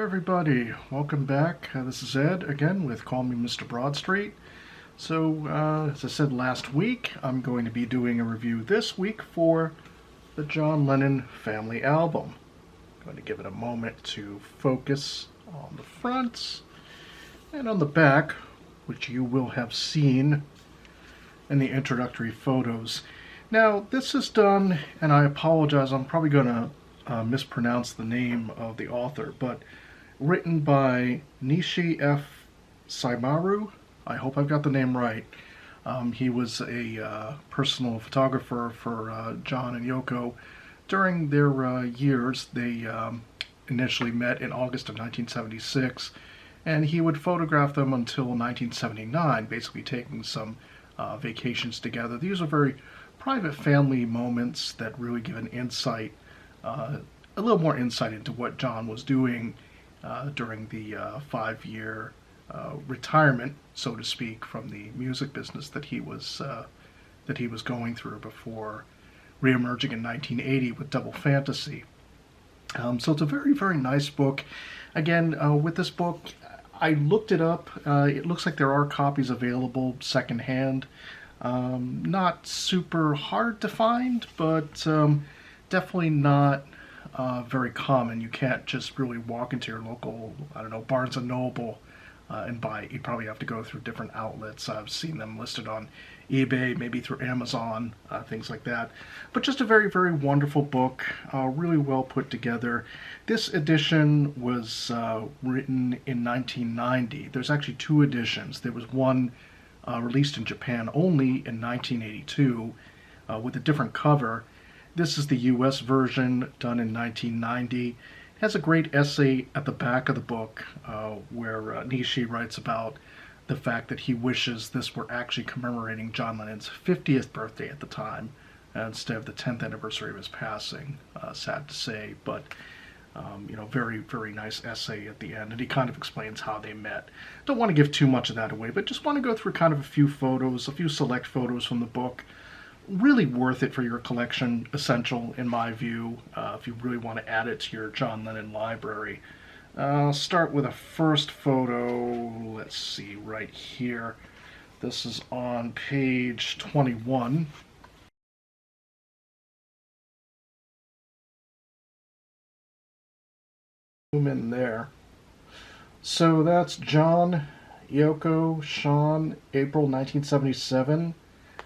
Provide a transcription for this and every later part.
Everybody, welcome back. This is Ed again with Call Me Mr. Broadstreet. So, as I said last week, I'm going to be doing a review this week for the John Lennon Family Album. I'm going to give it a moment to focus on the front and on the back, which you will have seen in the introductory photos. Now, this is done, and I apologize, I'm probably going to mispronounce the name of the author, but written by Nishi Saimaru. I hope I've got the name right. He was a personal photographer for John and Yoko during their years. They initially met in August of 1976, and he would photograph them until 1979, basically taking some vacations together. These are very private family moments that really give an insight, a little more insight into what John was doing during the 5-year retirement, so to speak, from the music business that he was going through before reemerging in 1980 with Double Fantasy. So it's a very, very nice book. Again, with this book, I looked it up. It looks like there are copies available secondhand. Not super hard to find, but definitely not very common. You can't just really walk into your local, I don't know, Barnes & Noble and buy it. You probably have to go through different outlets. I've seen them listed on eBay, maybe through Amazon, things like that. But just a very, very wonderful book, really well put together. This edition was written in 1990. There's actually 2 editions. There was one released in Japan only in 1982 with a different cover. This is the US version, done in 1990. It has a great essay at the back of the book where Nishi writes about the fact that he wishes this were actually commemorating John Lennon's 50th birthday at the time instead of the 10th anniversary of his passing. Sad to say, but very, very nice essay at the end, and he kind of explains how they met. Don't want to give too much of that away, but just want to go through kind of a few photos, a few select photos from the book. Really worth it for your collection, essential in my view, if you really want to add it to your John Lennon library. I'll start with a first photo, let's see, right here. This is on page 21. Zoom in there. So that's John, Yoko, Sean, April 1977.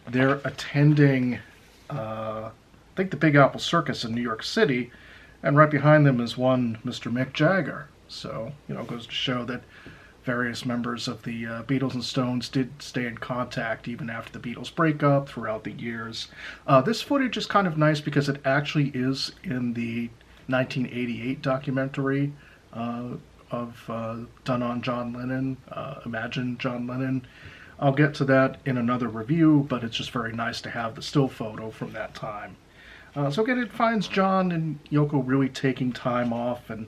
They're attending, I think, the Big Apple Circus in New York City, and right behind them is one Mr. Mick Jagger. So, it goes to show that various members of the Beatles and Stones did stay in contact even after the Beatles breakup throughout the years. This footage is kind of nice because it actually is in the 1988 documentary done on John Lennon, Imagine John Lennon. I'll get to that in another review, but it's just very nice to have the still photo from that time. So again, it finds John and Yoko really taking time off and,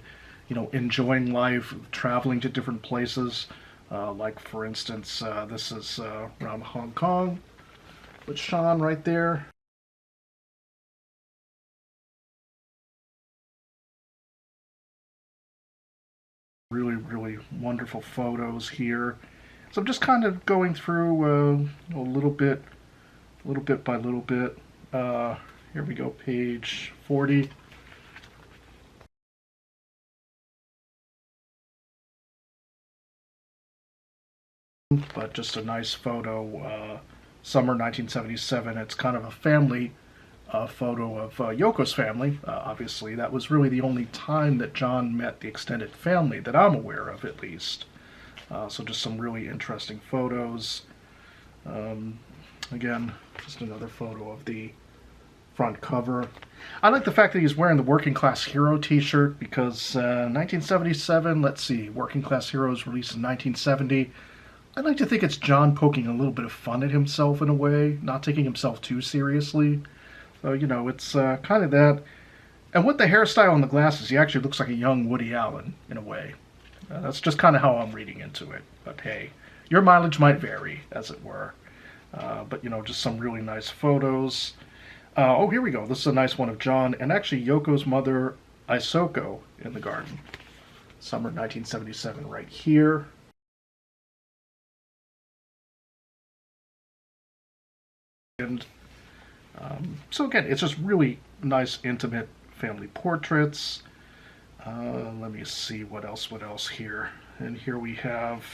enjoying life, traveling to different places. Like, for instance, this is around Hong Kong with Sean right there. Really, really wonderful photos here. So I'm just kind of going through a little bit by little bit. Here we go, page 40. But just a nice photo, summer 1977. It's kind of a family photo of Yoko's family. Obviously, that was really the only time that John met the extended family that I'm aware of, at least. So just some really interesting photos. Again, just another photo of the front cover. I like the fact that he's wearing the Working Class Hero t-shirt because 1977, let's see, Working Class Heroes released in 1970. I like to think it's John poking a little bit of fun at himself in a way, not taking himself too seriously. So, you know, it's kind of that. And with the hairstyle and the glasses, he actually looks like a young Woody Allen in a way. That's just kind of how I'm reading into it. But hey, your mileage might vary, as it were. But, you know, just some really nice photos. Oh, here we go. This is a nice one of John and actually Yoko's mother, Isoko, in the garden. Summer 1977 right here. And so again, it's just really nice, intimate family portraits. Let me see what else here. And here we have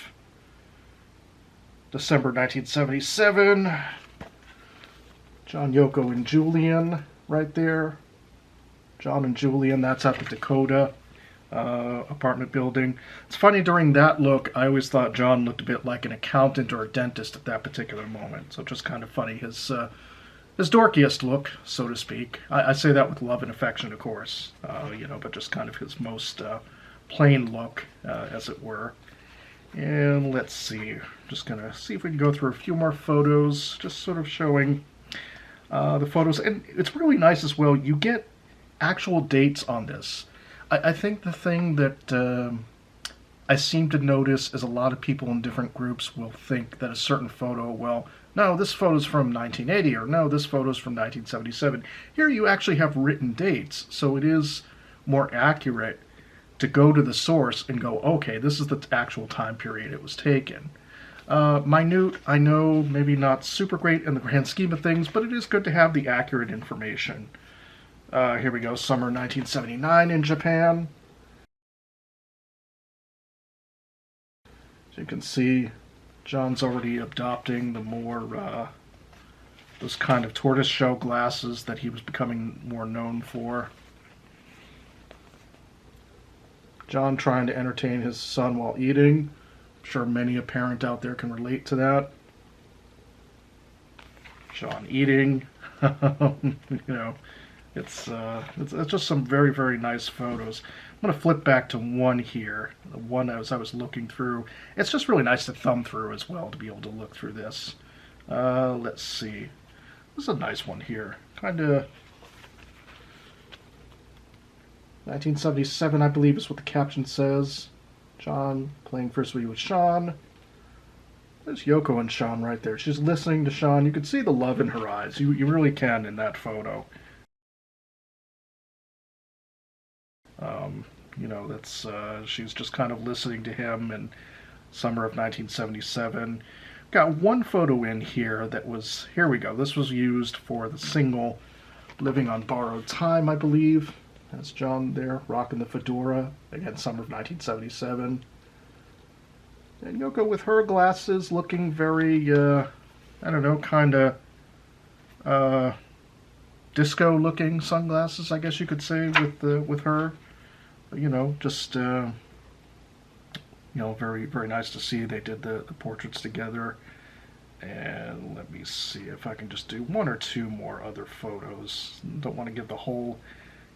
December 1977. John, Yoko, and Julian right there. John and Julian, that's at the Dakota apartment building. It's funny, during that look, I always thought John looked a bit like an accountant or a dentist at that particular moment. So just kind of funny, his dorkiest look, so to speak. I say that with love and affection, of course, you know, but just kind of his most plain look, as it were. And let's see, just gonna see if we can go through a few more photos, just sort of showing the photos. And it's really nice as well, you get actual dates on this. I think the thing that I seem to notice is a lot of people in different groups will think that a certain photo, well, no, this photo's from 1980, or no, this photo's from 1977. Here you actually have written dates, so it is more accurate to go to the source and go, okay, this is the actual time period it was taken. Minute, I know, maybe not super great in the grand scheme of things, but it is good to have the accurate information. Here we go, summer 1979 in Japan. As you can see, John's already adopting the more, those kind of tortoiseshell glasses that he was becoming more known for. John trying to entertain his son while eating. I'm sure many a parent out there can relate to that. John eating, you know. It's just some very, very nice photos. I'm going to flip back to one here, the one as I was looking through. It's just really nice to thumb through as well, to be able to look through this. Let's see. This is a nice one here. Kind of 1977, I believe, is what the caption says. John playing Frisbee with Sean. There's Yoko and Sean right there. She's listening to Sean. You can see the love in her eyes. You really can in that photo. You know, that's she's just kind of listening to him in summer of 1977. Got one photo in here that was, here we go. This was used for the single Living on Borrowed Time, I believe. That's John there rocking the fedora. Again, summer of 1977. And Yoko with her glasses looking very, I don't know, kind of disco-looking sunglasses, I guess you could say, with her. You know, just, you know, very, very nice to see they did the portraits together. And let me see if I can just do one or two more other photos. Don't want to give the whole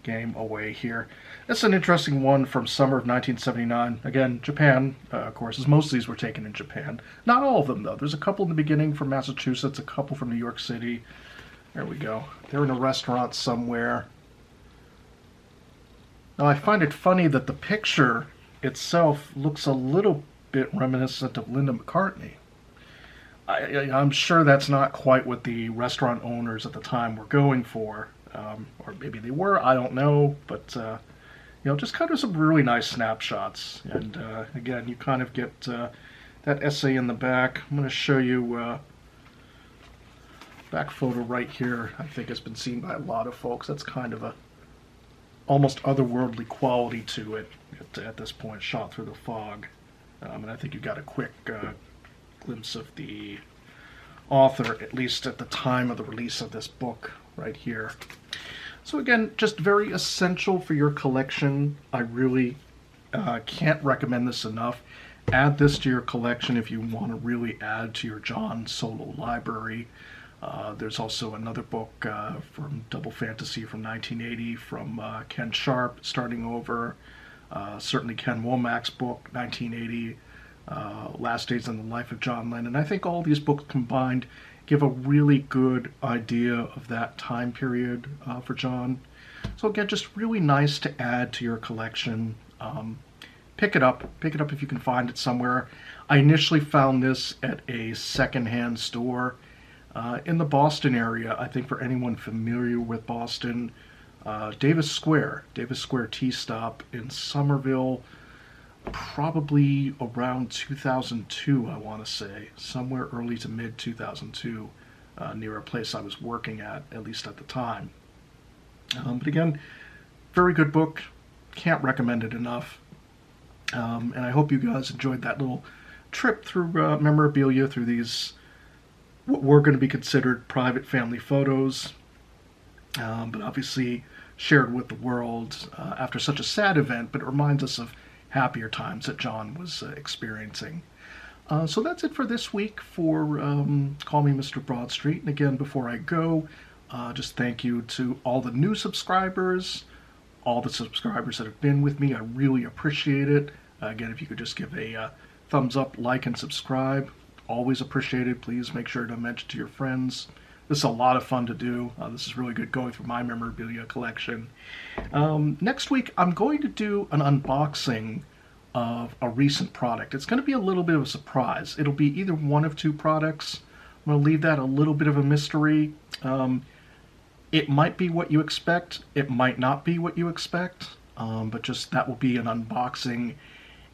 game away here. It's an interesting one from summer of 1979. Again, Japan, of course, as most of these were taken in Japan. Not all of them, though. There's a couple in the beginning from Massachusetts, a couple from New York City. There we go. They're in a restaurant somewhere. Now, I find it funny that the picture itself looks a little bit reminiscent of Linda McCartney. I'm sure that's not quite what the restaurant owners at the time were going for. Or maybe they were, I don't know. But, you know, just kind of some really nice snapshots. And, again, you kind of get that essay in the back. I'm going to show you back photo right here. I think has been seen by a lot of folks. That's kind of a almost otherworldly quality to it at this point, shot through the fog. And I think you got a quick glimpse of the author, at least at the time of the release of this book right here. So again, just very essential for your collection. I really can't recommend this enough. Add this to your collection if you want to really add to your John solo library. There's also another book from Double Fantasy from 1980 from Ken Sharp, Starting Over. Certainly Ken Womack's book, 1980, Last Days in the Life of John Lennon. I think all these books combined give a really good idea of that time period for John. So again, just really nice to add to your collection. Pick it up if you can find it somewhere. I initially found this at a secondhand store in the Boston area. I think for anyone familiar with Boston, Davis Square Tea Stop in Somerville, probably around 2002, I want to say, somewhere early to mid 2002, near a place I was working at least at the time. But again, very good book. Can't recommend it enough. And I hope you guys enjoyed that little trip through memorabilia, through these what were going to be considered private family photos, but obviously shared with the world after such a sad event, but it reminds us of happier times that John was experiencing. So that's it for this week for Call Me Mr. Broadstreet. And again, before I go, just thank you to all the new subscribers, all the subscribers that have been with me. I really appreciate it. Again, if you could just give a thumbs up, like, and subscribe. Always appreciated. Please make sure to mention to your friends. This is a lot of fun to do. This is really good going through my memorabilia collection. Next week, I'm going to do an unboxing of a recent product. It's going to be a little bit of a surprise. It'll be either one of two products. I'm going to leave that a little bit of a mystery. It might be what you expect. It might not be what you expect. But just that will be an unboxing.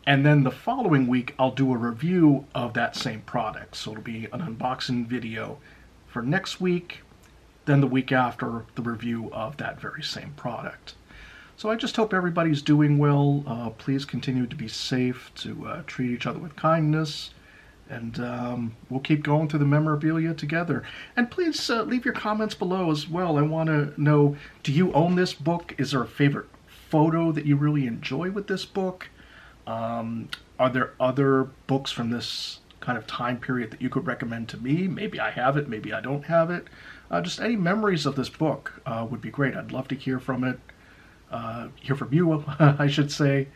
And then the following week, I'll do a review of that same product. So it'll be an unboxing video for next week, then the week after, the review of that very same product. So I just hope everybody's doing well. Please continue to be safe, to treat each other with kindness, and we'll keep going through the memorabilia together. And please leave your comments below as well. I want to know, do you own this book? Is there a favorite photo that you really enjoy with this book? Are there other books from this kind of time period that you could recommend to me? Maybe I have it, maybe I don't have it. Just any memories of this book would be great. I'd love to hear from it, hear from you, I should say,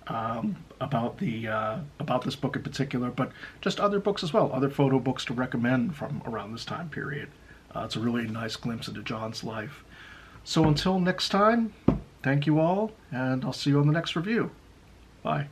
about this book in particular, but just other books as well, other photo books to recommend from around this time period. It's a really nice glimpse into John's life. So until next time, thank you all, and I'll see you on the next review. Bye.